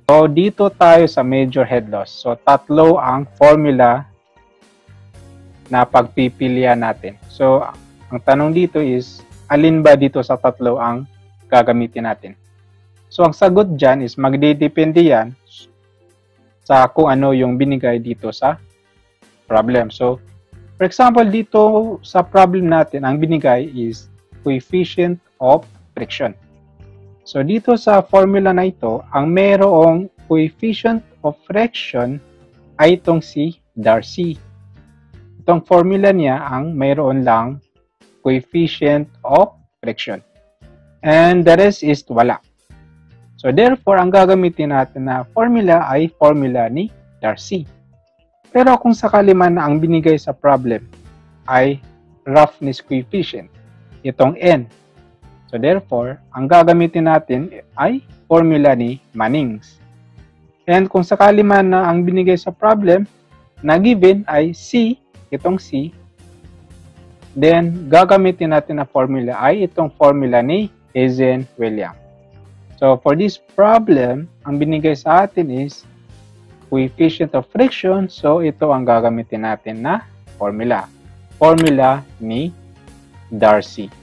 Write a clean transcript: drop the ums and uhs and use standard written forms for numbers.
So, dito tayo sa major head loss. So, tatlo ang formula na pagpipilian natin. So, ang tanong dito is, alin ba dito sa tatlo ang gagamitin natin? So, ang sagot dyan is magdidepende yan sa kung ano yung binigay dito sa problem. So, for example, dito sa problem natin, ang binigay is coefficient of friction. So, dito sa formula na ito, ang mayroong coefficient of friction ay itong si Darcy. Itong formula niya ang mayroon lang coefficient of friction. And the rest is wala. So, therefore, ang gagamitin natin na formula ay formula ni Darcy. Pero kung sakali man na ang binigay sa problem ay roughness coefficient, itong N. So, therefore, ang gagamitin natin ay formula ni Mannings. And kung sakali man na ang binigay sa problem na given ay C, itong C, then gagamitin natin na formula ay itong formula ni Eisenhower. So, for this problem, ang binigay sa atin is coefficient of friction. So, ito ang gagamitin natin na formula. Formula ni Darcy.